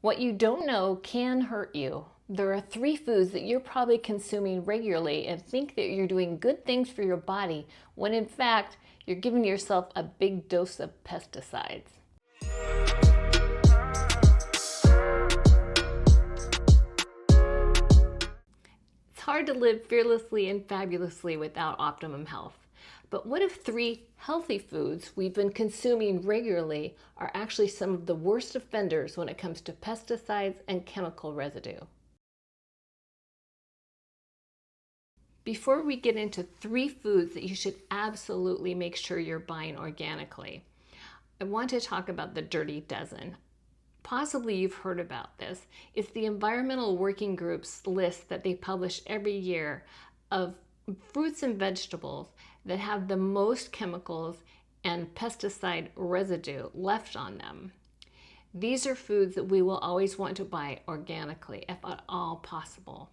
What you don't know can hurt you. There are 3 foods that you're probably consuming regularly and think that you're doing good things for your body, when in fact, you're giving yourself a big dose of pesticides. It's hard to live fearlessly and fabulously without optimum health. But what if 3 healthy foods we've been consuming regularly are actually some of the worst offenders when it comes to pesticides and chemical residue? Before we get into 3 foods that you should absolutely make sure you're buying organically, I want to talk about the Dirty Dozen. Possibly you've heard about this. It's the Environmental Working Group's list that they publish every year of fruits and vegetables that have the most chemicals and pesticide residue left on them. These are foods that we will always want to buy organically, if at all possible.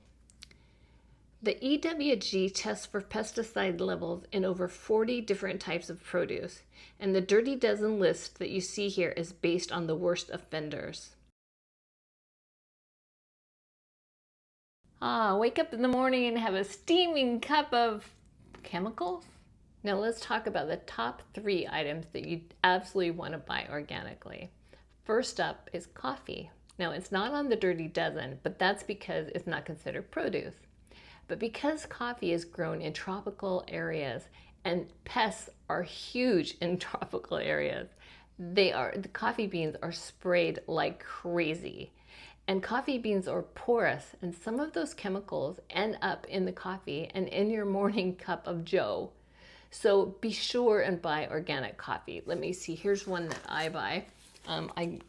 The EWG tests for pesticide levels in over 40 different types of produce, and the Dirty Dozen list that you see here is based on the worst offenders. Wake up in the morning and have a steaming cup of chemicals? Now let's talk about the top 3 items that you absolutely want to buy organically. First up is coffee. Now it's not on the Dirty Dozen, but that's because it's not considered produce. But because coffee is grown in tropical areas and pests are huge in tropical areas, the coffee beans are sprayed like crazy. And coffee beans are porous, and some of those chemicals end up in the coffee and in your morning cup of joe. So be sure and buy organic coffee. Let me see, here's one that I buy. I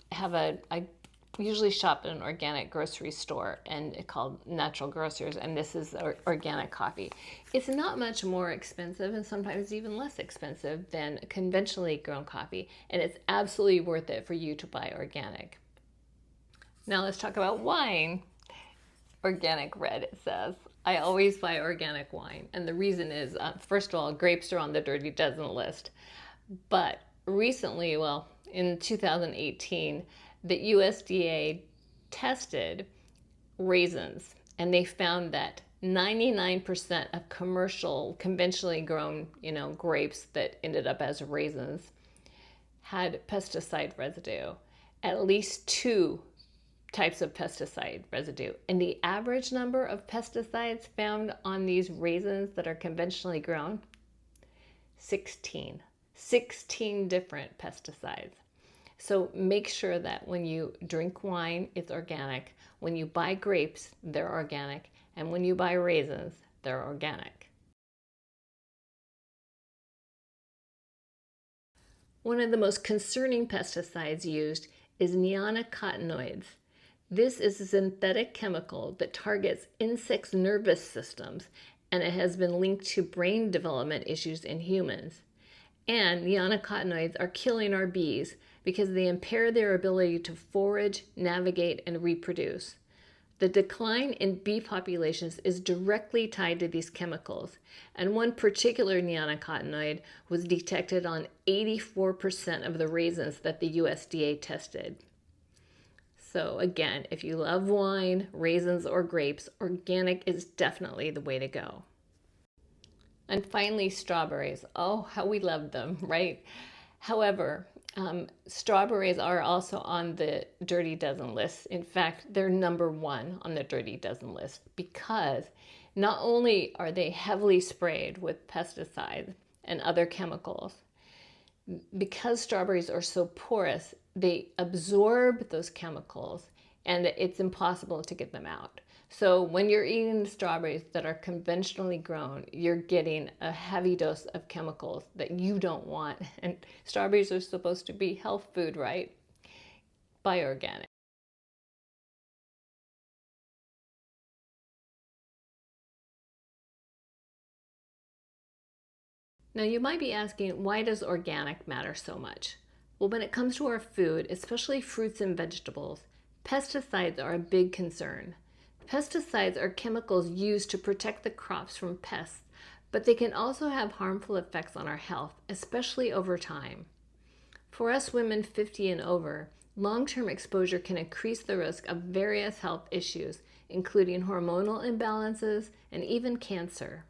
usually shop at an organic grocery store and it's called Natural Grocers, and this is organic coffee. It's not much more expensive and sometimes even less expensive than conventionally grown coffee, and it's absolutely worth it for you to buy organic. Now let's talk about wine. Organic red, it says. I always buy organic wine, and the reason is, first of all, grapes are on the Dirty Dozen list. But recently, well, in 2018, the USDA tested raisins, and they found that 99% of commercial, conventionally grown, grapes that ended up as raisins had pesticide residue, at least 2 types of pesticide residue. And the average number of pesticides found on these raisins that are conventionally grown, 16 different pesticides. So make sure that when you drink wine, it's organic. When you buy grapes, they're organic. And when you buy raisins, they're organic. One of the most concerning pesticides used is 𝗖𝗛𝗢𝗢𝗀𝗡. This is a synthetic chemical that targets insects' nervous systems, and it has been linked to brain development issues in humans. And 𝗖𝗛𝗢𝗢𝗡 are killing our bees because they impair their ability to forage, navigate, and reproduce. The decline in bee populations is directly tied to these chemicals, and one particular 𝗖𝗛𝗢𝗢𝗡 was detected on 84% of the raisins that the USDA tested. So again, if you love wine, raisins, or grapes, organic is definitely the way to go. And finally, strawberries. Oh, how we love them, right? However, strawberries are also on the Dirty Dozen list. In fact, they're number 1 on the Dirty Dozen list because not only are they heavily sprayed with pesticides and other chemicals, because strawberries are so porous, they absorb those chemicals and it's impossible to get them out. So when you're eating strawberries that are conventionally grown, you're getting a heavy dose of chemicals that you don't want. And strawberries are supposed to be health food, right? Buy organic. Now you might be asking, why does organic matter so much? Well, when it comes to our food, especially fruits and vegetables, pesticides are a big concern. Pesticides are chemicals used to protect the crops from pests, but they can also have harmful effects on our health, especially over time. For us women 50 and over, Long-term exposure can increase the risk of various health issues, including hormonal imbalances and even cancer.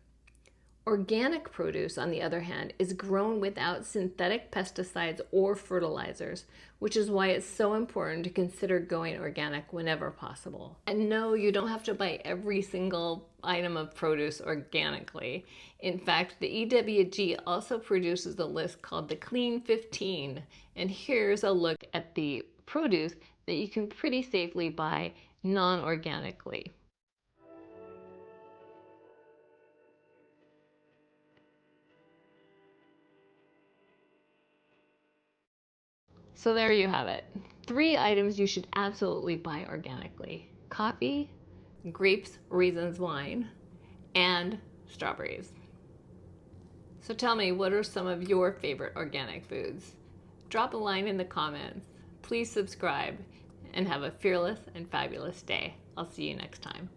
Organic produce, on the other hand, is grown without synthetic pesticides or fertilizers, which is why it's so important to consider going organic whenever possible. And no, you don't have to buy every single item of produce organically. In fact, the EWG also produces a list called the Clean 15, and here's a look at the produce that you can pretty safely buy non-organically. So there you have it. 3 items you should absolutely buy organically: coffee, grapes, raisins, wine, and strawberries. So tell me, what are some of your favorite organic foods? Drop a line in the comments. Please subscribe and have a fearless and fabulous day. I'll see you next time.